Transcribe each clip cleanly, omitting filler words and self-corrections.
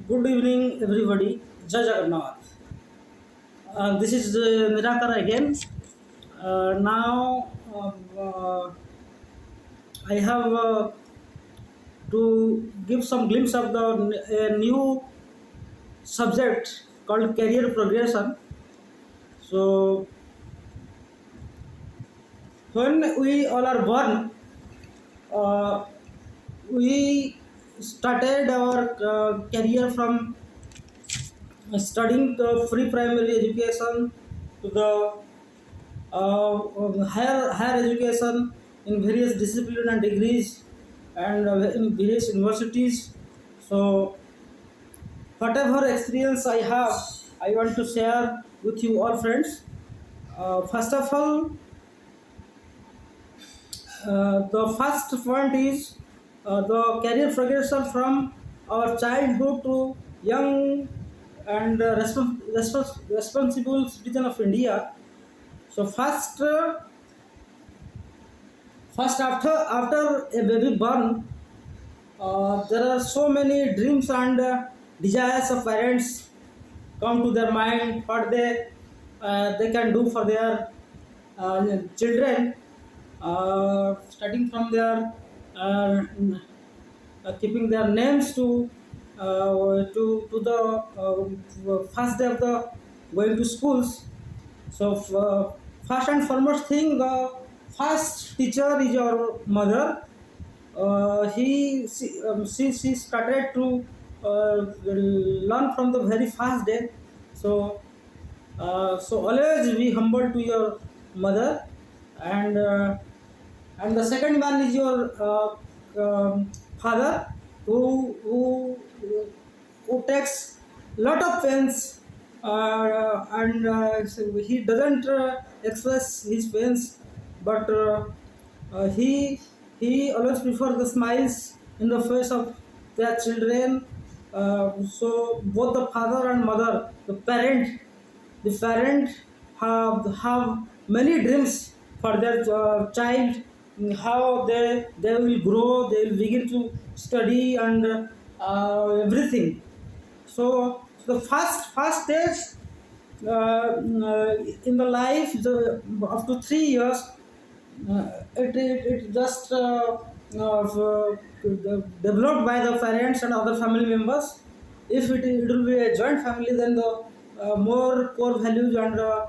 Good evening, everybody. JAGANNATH. This is Nirakar again. Now, I have to give some glimpse of a new subject called career progression. So, when we all are born, uh, we started our career from studying the free primary education to the higher education in various disciplines and degrees and in various universities. So whatever experience I have, I want to share with you all friends. First of all, the first point is the career progression from our childhood to young and responsible citizen of India. So first after a baby born, there are so many dreams and desires of parents come to their mind what they can do for their children, starting from their uh, keeping their names to the first day of the going to schools. So first and foremost thing, the first teacher is your mother. She started to learn from the very first day. So so always be humble to your mother, and and the second one is your father, who takes lot of pains, and so he doesn't express his pains, but he always prefer the smiles in the face of their children. So both the father and mother, the parent have many dreams for their child, how they will grow, they will begin to study and everything. So the first stage in the life, up to 3 years, it just developed by the parents and other family members. If it will be a joint family, then the more core values and the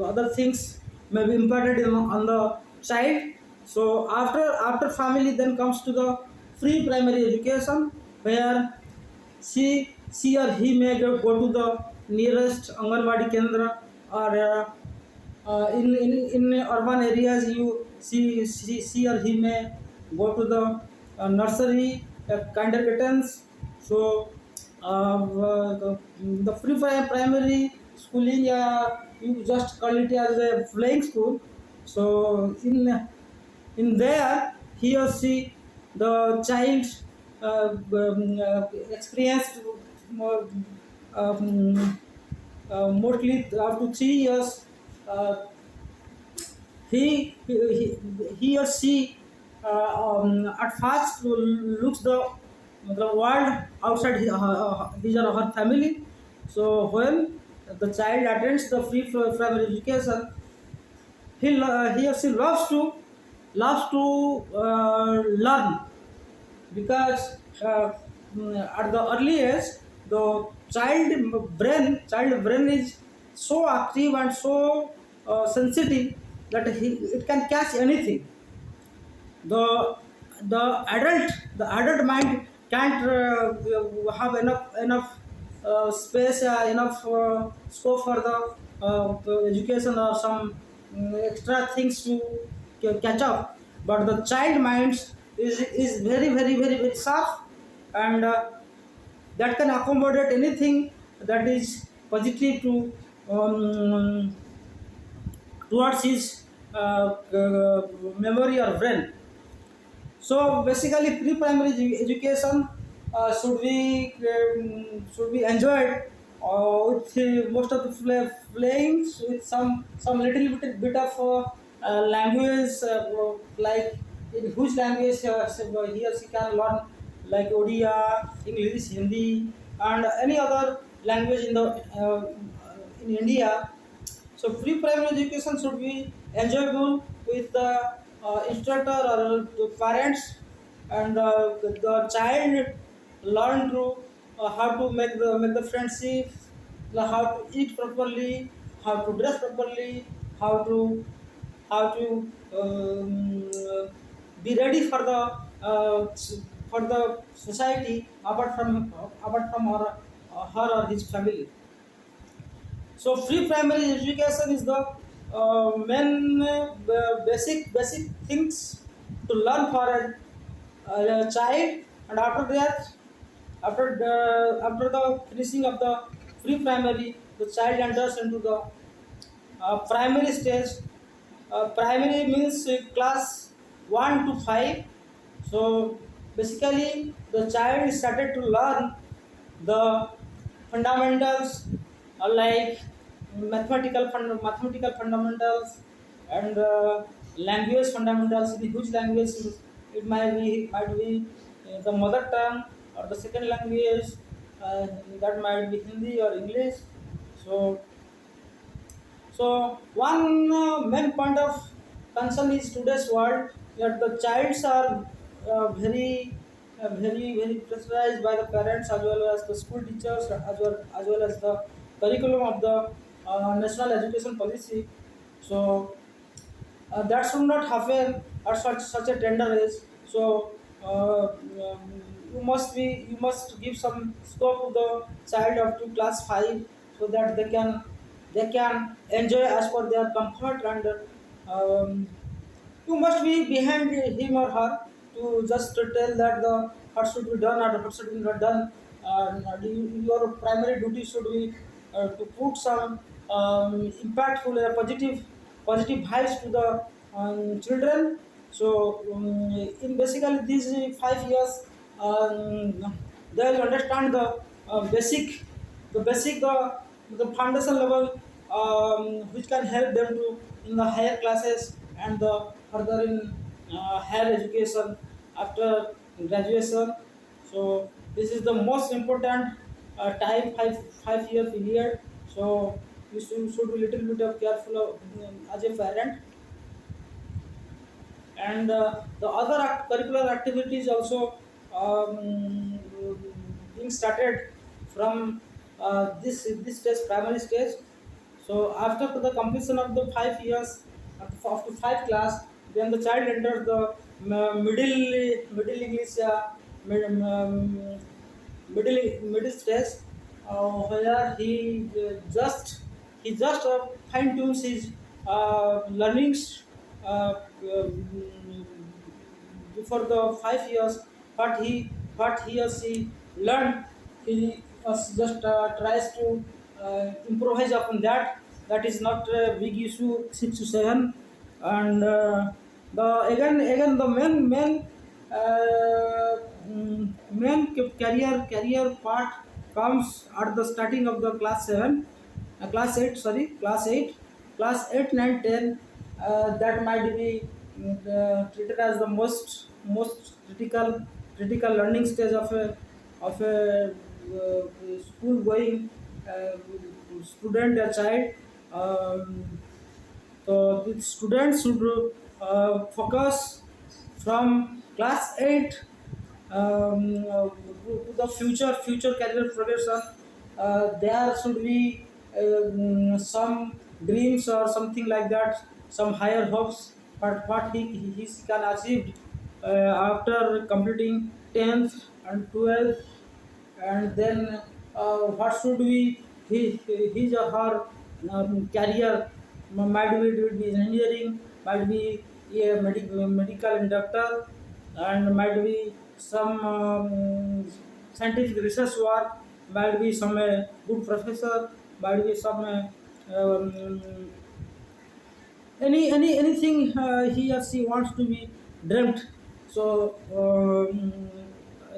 other things may be imparted on the child. So after family, then comes to the free primary education, where she or he may go to the nearest Anganwadi Kendra, or in urban areas, she or he may go to the nursery, kindergartens. So the free primary schooling, you just call it as a playing school. So in there, he or she, the child, experienced more, um, mostly up to 3 years. uh, he or she at first looks the world outside his or her family. So when the child attends the free primary education, he or she loves to learn, because at the early age, the child brain is so active and so sensitive that it can catch anything. The the adult the adult mind can't have enough space, enough scope for the education or some extra things to catch up. But the child minds is very sharp, and that can accommodate anything that is positive to um, towards his memory or brain. So basically, pre-primary education should be enjoyed with most of the playings, with some little bit of language, like in whose language he or she can learn like Odia, English, Hindi, and any other language in India. So free primary education should be enjoyable with the instructor or the parents, and the child learn to how to make the friendship, how to eat properly, how to dress properly, how to be ready for the society apart from her or his family. So free primary education is the main basic things to learn for a child, and after the finishing of the free primary, the child enters into the primary stage. Primary means class 1 to 5. So basically, the child started to learn the fundamentals, like mathematical fundamentals, and language fundamentals. In which language it might be the mother tongue or the second language, that might be Hindi or English. So, one main point of concern is today's world that the childs are very pressurized by the parents as well as the school teachers, as well as the curriculum of the national education policy. So that should not happen at such a tender age. So you must give some scope to the child up to class 5, so that they can enjoy as per their comfort, and um, you must be behind him or her to just to tell that the what should be done or what should be not done. Your primary duty should be to put some impactful positive vibes to the children. So in basically these 5 years, they will understand the foundation level, which can help them to in the higher classes and the further in higher education after graduation. So this is the most important time, five year period. So you should be little bit of careful as a parent. And the other curricular activities also being started from this stage, primary stage. So after the completion of the 5 years, after 5 class, then the child enters the middle English, middle stage, where he just fine tunes his learnings. Before the 5 years, what he or she learned, he just tries to improvise upon that. That is not a big issue, 6 to 7. And the again the main career part comes at the starting of the class 7, class 8, sorry, class 8, 9, 10. That might be treated as the most critical learning stage of a school going student, a child. So the students should focus from class 8 to the future career progression. There should be some dreams or something like that, some higher hopes, but what he can achieve after completing 10th and 12th. And then what should be his or her career. Might be it would be engineering, might be a medical doctor, and might be some scientific research work, might be some good professor, might be some anything he or she wants to be dreamt. So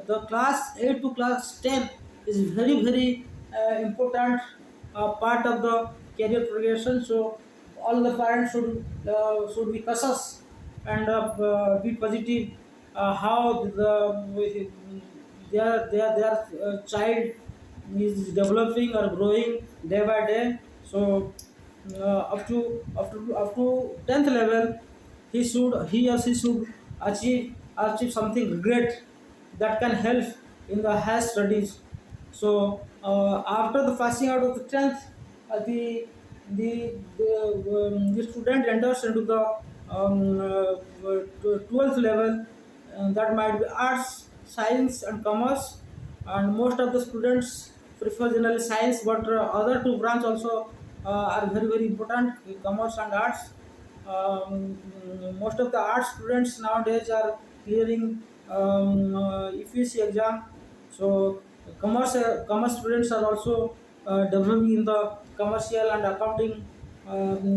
the class 8 to class 10 is very important part of the career progression. So all the parents should be cautious and be positive, how the their child is developing or growing day by day. So up to 10th level, he or she should achieve something great that can help in the higher studies. So after the passing out of the 10th, the student enters into the 12th level, that might be arts, science, and commerce. And most of the students prefer generally science, but other two branch also are very very important, commerce and arts. Most of the art students nowadays are clearing EPC exam. So commerce students are also developing in the commercial and accounting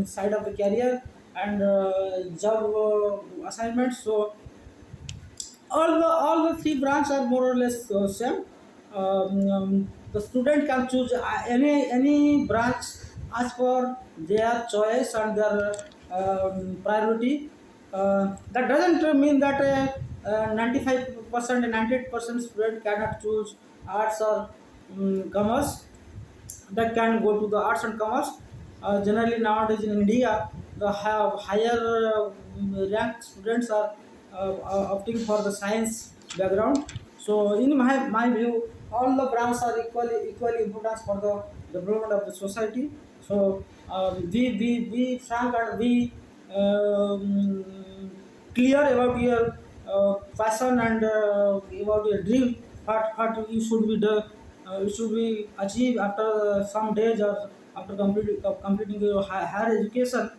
side of the career and job assignments. So all the three branches are more or less same. The student can choose any branch as per their choice and their priority. That doesn't mean that 95% and 98% student cannot choose arts or commerce, that can go to the arts and commerce. Generally nowadays in India, the higher ranked students are opting for the science background. So in my view, all the branches are equally important for the development of the society. So be frank and be clear about your passion and about your dream. What you should be the it should be achieved after some days or after completing your higher education.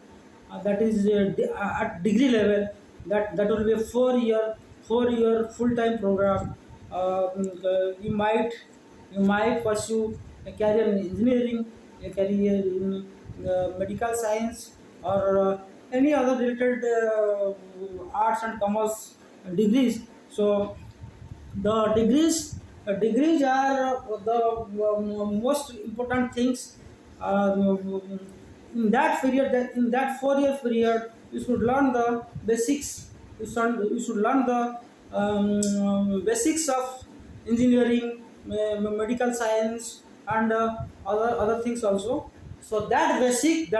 That is at degree level. That will be a 4 year full time program. You might pursue a career in engineering, a career in medical science, or any other related arts and commerce degrees. So the degrees are the most important things. In that 4 year period, you should learn the basics. You should learn the basics of engineering, medical science, and other things also. So that basic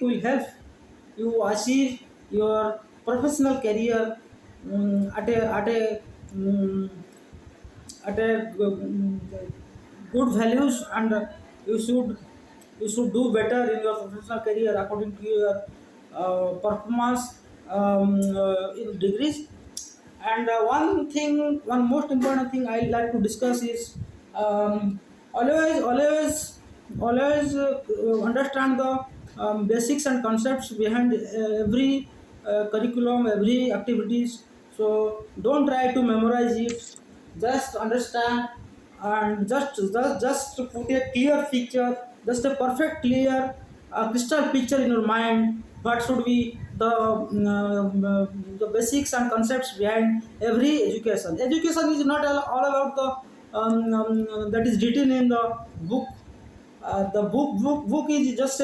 will help you achieve your professional career at a mm, good values, and you should do better in your professional career according to your performance in degrees. And one most important thing I like to discuss is always understand the basics and concepts behind every curriculum, every activities. So don't try to memorize it. Just understand, and just to put a clear picture, just a perfect clear crystal picture in your mind. What should be the basics and concepts behind every education. Education is not all about the that is written in the book. The book is just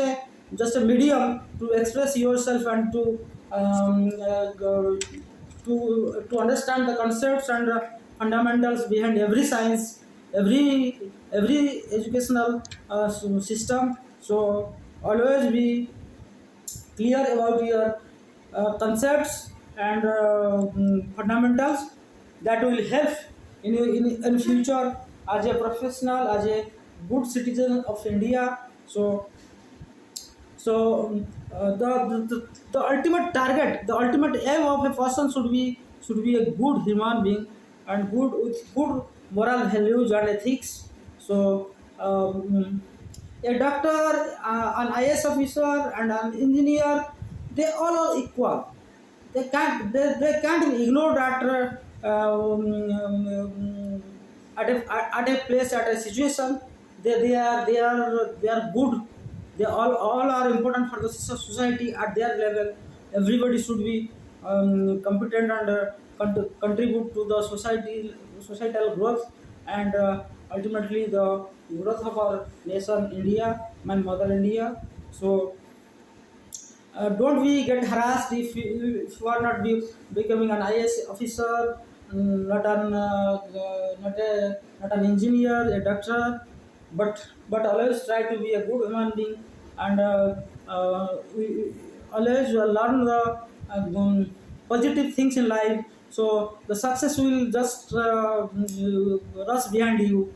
a medium to express yourself and to understand the concepts and fundamentals behind every science, every educational system. So always be clear about your concepts and fundamentals that will help in future as a professional, as a good citizen of India. So the ultimate target, the ultimate aim of a person should be a good human being and good with good moral values and ethics. So a doctor, an IS officer, and an engineer, they all are equal. They can't ignore that at a place, at a situation. They are good. They all are important for the society at their level. Everybody should be competent and contribute to the societal growth, and ultimately the growth of our nation India, my mother India. So don't we get harassed if you are not becoming an IS officer not an engineer, a doctor, but always try to be a good human being, and we always learn the positive things in life. So the success will just rush behind you.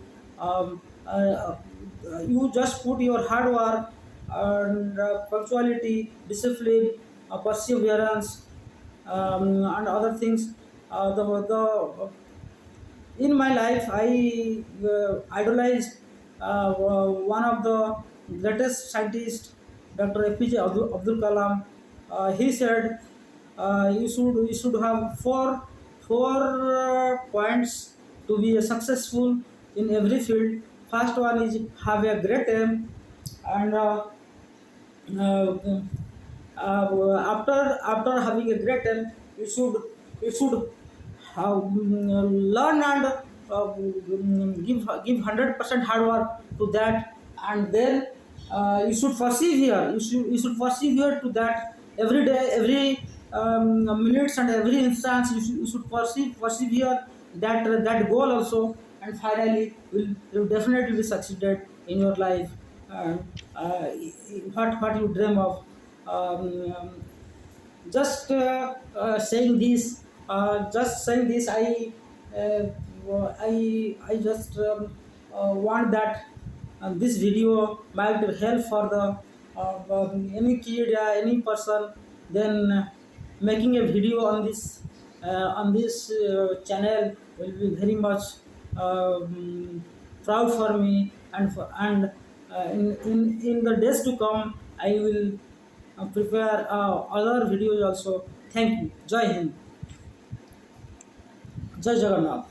You just put your hard work and punctuality, discipline, perseverance, and other things. The In my life, I idolized one of the greatest scientists, Dr. APJ Abdul Kalam. He said you should have four points to be successful in every field. First one is have a great aim, and uh, after having a great aim, you should learn and give 100% hard work to that, and then you should persevere to that every day, every minutes and every instance. You should persevere that goal also, and finally will definitely be succeeded in your life. And what you dream of. um, just saying this, uh, I just want that this video might help for the any kid, any person, then making a video on this channel will be very much proud for me, and in the days to come I will prepare other videos also. Thank you. Jai Hind. Jai Jagannath.